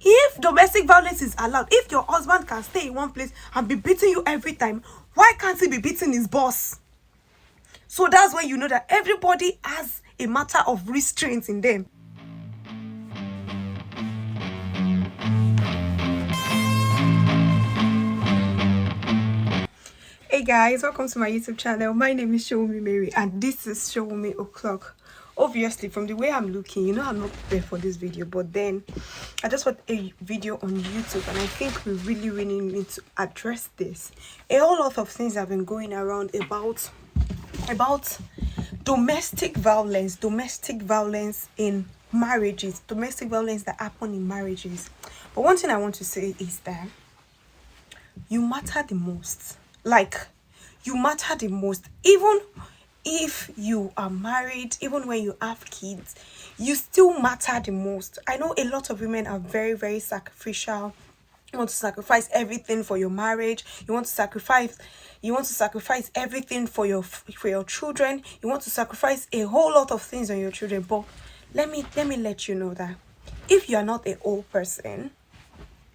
If domestic violence is allowed, if your husband can stay in one place and be beating you every time, why can't he be beating his boss? So that's when you know that everybody has a matter of restraint in them. Hey guys, welcome to my YouTube channel. My name is Showme Mary and this is Showme O'Clock. Obviously, from the way I'm looking, you know I'm not prepared for this video, but then I just watched a video on YouTube and I think we really need to address this. A whole lot of things have been going around about domestic violence in marriages, domestic violence that happen in marriages. But one thing I want to say is that you matter the most. Like, you matter the most. Even if you are married, even when you have kids, you still matter the most. I know a lot of women are very sacrificial. You want to sacrifice everything for your marriage. You want to sacrifice everything for your children. You want to sacrifice a whole lot of things on your children. But let me let you know that if you are not an old person,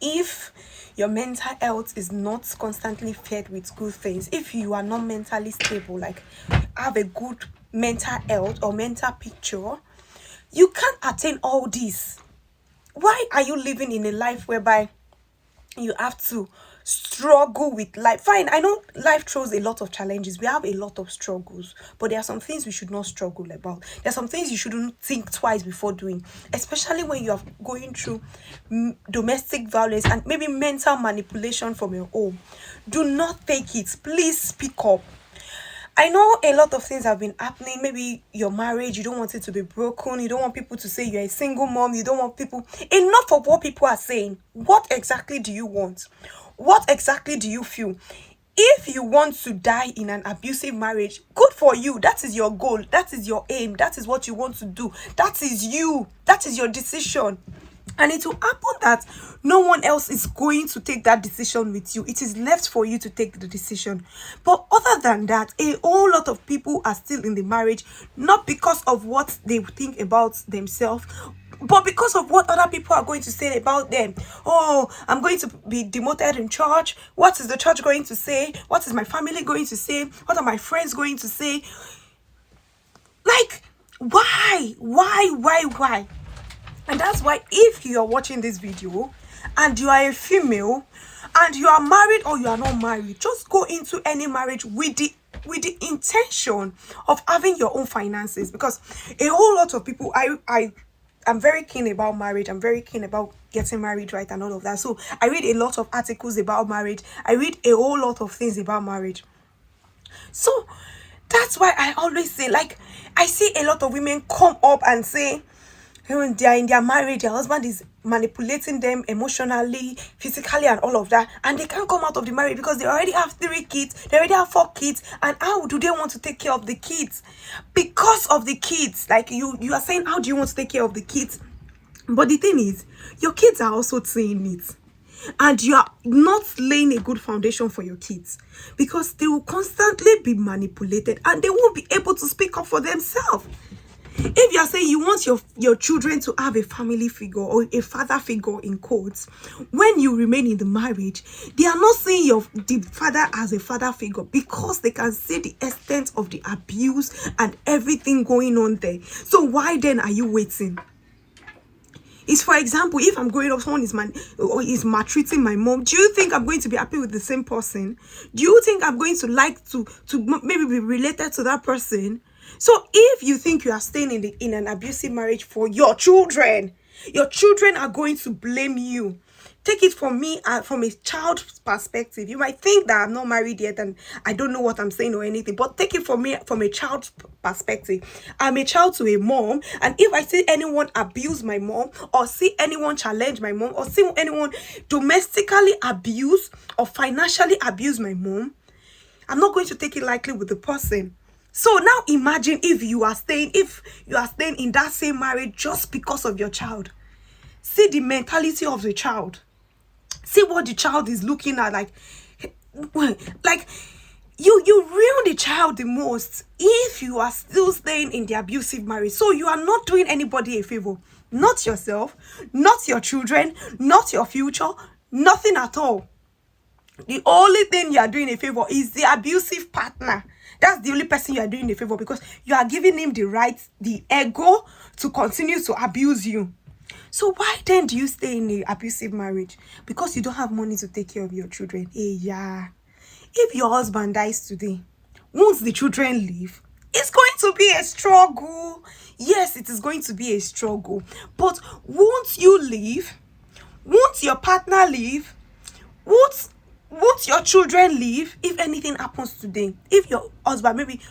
if your mental health is not constantly fed with good things, if you are not mentally stable, like have a good mental health or mental picture, you can't attain all this. Why are you living in a life whereby you have to struggle with life? Fine, I know life throws a lot of challenges. We have a lot of struggles, but there are some things we should not struggle about. There are some things you shouldn't think twice before doing, especially when you are going through domestic violence and maybe mental manipulation from your home. Do not take it. Please speak up. I know a lot of things have been happening. Maybe your marriage, you don't want it to be broken. You don't want people to say you're a single mom. You don't want people... Enough of what people are saying. What exactly do you want? What exactly do you feel? If you want to die in an abusive marriage, good for you. That is your goal. That is your aim. That is what you want to do. That is you. That is your decision. And it will happen that no one else is going to take that decision with you. It is left for you to take the decision. But other than that, a whole lot of people are still in the marriage, not because of what they think about themselves, but because of what other people are going to say about them. Oh, I'm going to be demoted in church. What is the church going to say? What is my family going to say? What are my friends going to say? Like, why? And that's why, if you are watching this video and you are a female and you are married or you are not married, just go into any marriage with the intention of having your own finances. Because a whole lot of people, I'm very keen about marriage. I'm very keen about getting married right and all of that. So I read a lot of articles about marriage. I read a whole lot of things about marriage. So that's why I always say, like, I see a lot of women come up and say, when they are in their marriage, their husband is manipulating them emotionally, physically, and all of that, and they can't come out of the marriage because they already have 3 kids, they already have 4 kids, and how do they want to take care of the kids? Because of the kids. Like, you are saying, how do you want to take care of the kids? But the thing is, your kids are also saying it, and you are not laying a good foundation for your kids, because they will constantly be manipulated and they won't be able to speak up for themselves. If you are saying you want your children to have a family figure or a father figure in quotes, when you remain in the marriage, they are not seeing the father as a father figure, because they can see the extent of the abuse and everything going on there. So why then are you waiting? It's, for example, if I'm growing up, someone is maltreating my mom, do you think I'm going to be happy with the same person? Do you think I'm going to like to maybe be related to that person? So if you think you are staying in an abusive marriage for your children are going to blame you. Take it from me, from a child's perspective. You might think that I'm not married yet and I don't know what I'm saying or anything, but take it from me from a child's perspective. I'm a child to a mom, and if I see anyone abuse my mom, or see anyone challenge my mom, or see anyone domestically abuse or financially abuse my mom, I'm not going to take it lightly with the person. So now imagine if you are staying in that same marriage just because of your child. See the mentality of the child. See what the child is looking at. Like you ruin the child the most if you are still staying in the abusive marriage. So you are not doing anybody a favor. not yourself, not your children, not your future, nothing at all. The only thing you are doing a favor is the abusive partner. That's the only person you are doing a favor, because you are giving him the right, the ego to continue to abuse you. So why then do you stay in an abusive marriage? Because you don't have money to take care of your children. Hey, yeah. If your husband dies today, once the children leave, it's going to be a struggle. Yes, it is going to be a struggle. But won't you leave? Won't your partner leave? Won't your children leave if anything happens today? If your husband maybe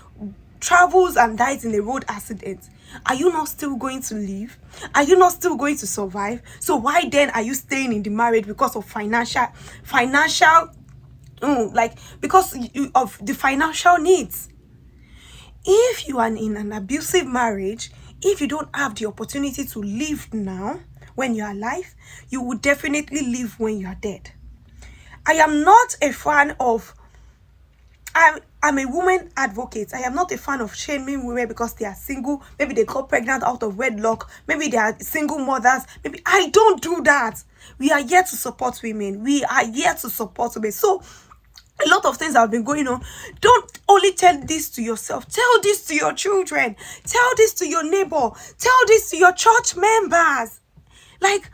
travels and dies in a road accident, are you not still going to live? Are you not still going to survive? So why then are you staying in the marriage? Because of financial because of the financial needs. If you are in an abusive marriage, if you don't have the opportunity to live now when you are alive, you will definitely live when you are dead. I am not a fan of, I'm a woman advocate. I am not a fan of shaming women because they are single. Maybe they got pregnant out of wedlock. Maybe they are single mothers. Maybe I don't do that. We are here to support women. We are here to support women. So a lot of things have been going on. Don't only tell this to yourself. Tell this to your children. Tell this to your neighbor. Tell this to your church members. Like,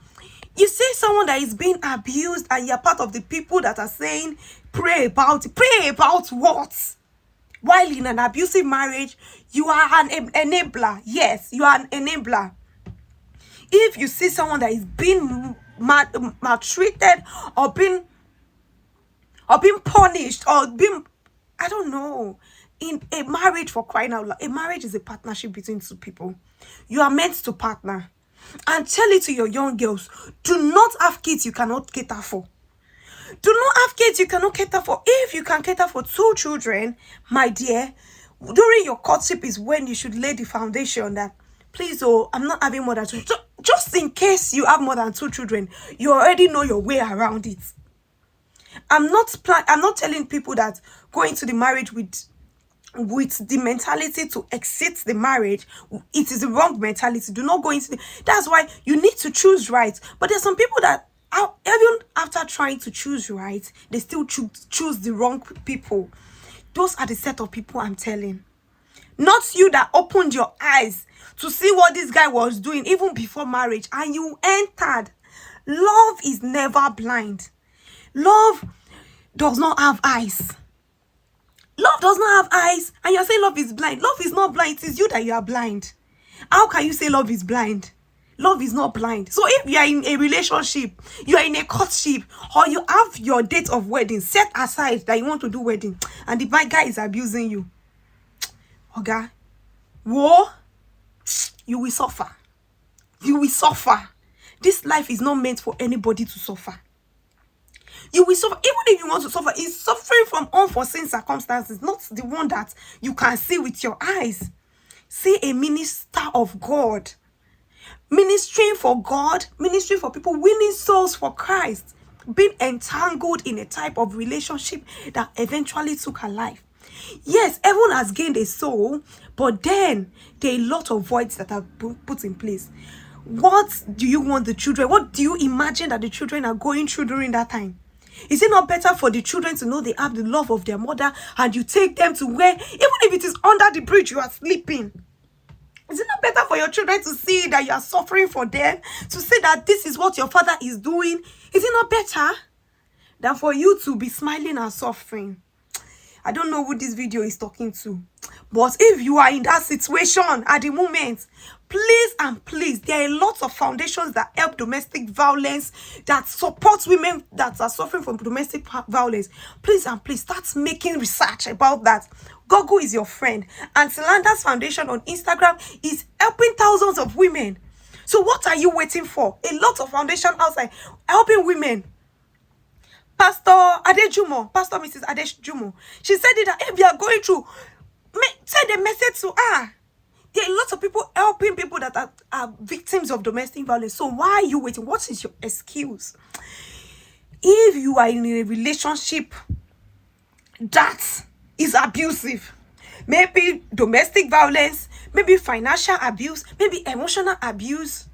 you see someone that is being abused and you're part of the people that are saying, pray about it. Pray about what? While in an abusive marriage, you are an enabler. Yes, you are an enabler. If you see someone that is being maltreated or being punished or being, I don't know, in a marriage, for crying out loud, a marriage is a partnership between two people. You are meant to partner. And tell it to your young girls, do not have kids you cannot cater for. Do not have kids you cannot cater for. If you can cater for 2 children, my dear, during your courtship is when you should lay the foundation that, please, I'm not having more than 2. Just in case you have more than 2 children, you already know your way around it. I'm not telling people that go into the marriage with the mentality to exit the marriage. It is the wrong mentality. Do not go into that's why you need to choose right. But there's some people that even after trying to choose right, they still choose the wrong people. Those are the set of people I'm telling. Not you that opened your eyes to see what this guy was doing even before marriage and you entered. Love is never blind. Love does not have eyes. Love does not have eyes. And you're saying love is blind. Love is not blind. It is you that you are blind. How can you say love is blind? Love is not blind. So if you are in a relationship, you are in a courtship, or you have your date of wedding set aside that you want to do wedding, and the bad guy is abusing you, okay, whoa, you will suffer. You will suffer. This life is not meant for anybody to suffer. You will suffer. Even if you want to suffer, it's suffering from unforeseen circumstances, not the one that you can see with your eyes. See a minister of God, ministering for God, ministering for people, winning souls for Christ, being entangled in a type of relationship that eventually took her life. Yes, everyone has gained a soul, but then there are a lot of voids that are put in place. What do you want the children? What do you imagine that the children are going through during that time? Is it not better for the children to know they have the love of their mother and you take them to where, even if it is under the bridge, you are sleeping? Is it not better for your children to see that you are suffering for them? To see that this is what your father is doing? Is it not better than for you to be smiling and suffering? I don't know who this video is talking to. But if you are in that situation at the moment, please and please, there are lots of foundations that help domestic violence, that support women that are suffering from domestic violence. Please and please start making research about that. Google is your friend. And Silanda's Foundation on Instagram is helping thousands of women. So what are you waiting for? A lot of foundation outside helping women. Pastor Mrs. Adejumo, she said it that if you are going through, send a message to her. There are lots of people helping people that are victims of domestic violence. So why are you waiting? What is your excuse? If you are in a relationship that is abusive, maybe domestic violence, maybe financial abuse, maybe emotional abuse,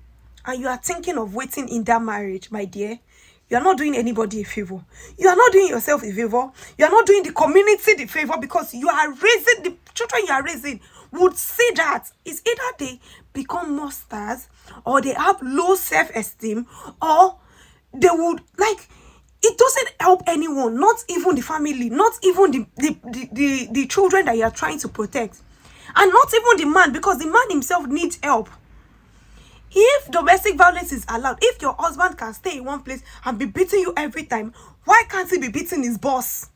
and you are thinking of waiting in that marriage, my dear, you are not doing anybody a favor. You are not doing yourself a favor. You are not doing the community the favor, because you are raising the children you are raising would see that it's either they become monsters, or they have low self-esteem, or they would like, it doesn't help anyone, not even the family, not even the children that you are trying to protect, and not even the man, because the man himself needs help. If domestic violence is allowed, if your husband can stay in one place and be beating you every time, why can't he be beating his boss?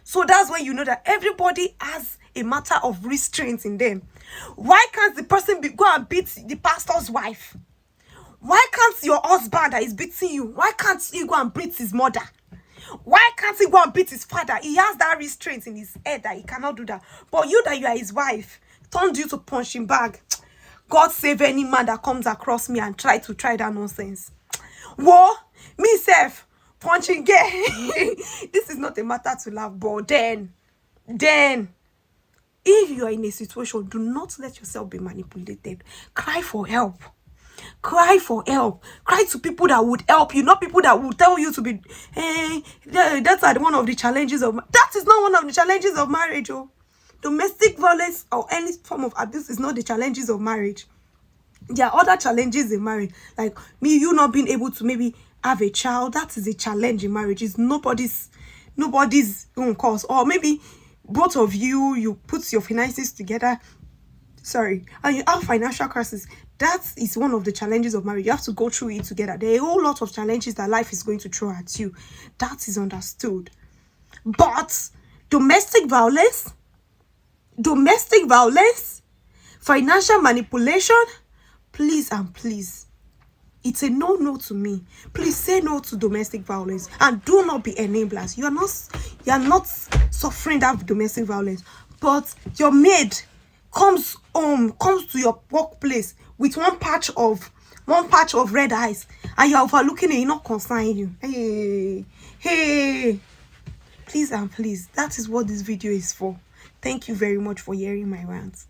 So that's when you know that everybody has a matter of restraint in them. Why can't the person go and beat the pastor's wife? Why can't your husband that is beating you, why can't he go and beat his mother? Why can't he go and beat his father? He has that restraint in his head that he cannot do that. But you, that you are his wife, turned you to punch him back. God save any man that comes across me and try that nonsense. Whoa, me self, punching gay. This is not a matter to laugh, but then, if you are in a situation, do not let yourself be manipulated. Cry for help. Cry for help. Cry to people that would help you, not people that will tell you to be, hey, that's one of the challenges of, that is not one of the challenges of marriage. Oh. Domestic violence or any form of abuse is not the challenges of marriage. There are other challenges in marriage, like you not being able to maybe have a child. That is a challenge in marriage. It's nobody's own cause. Or maybe both of you put your finances together, and you have financial crisis. That is one of the challenges of marriage. You have to go through it together. There are a whole lot of challenges that life is going to throw at you. That is understood. But domestic violence, financial manipulation, please and please, it's a no to me. Please say no to domestic violence, and do not be enablers. You are not suffering that domestic violence, but your maid comes to your workplace with one patch of red eyes, and you're overlooking it, you're not concerning you. Hey, please and please, that is what this video is for. Thank you very much for hearing my rant.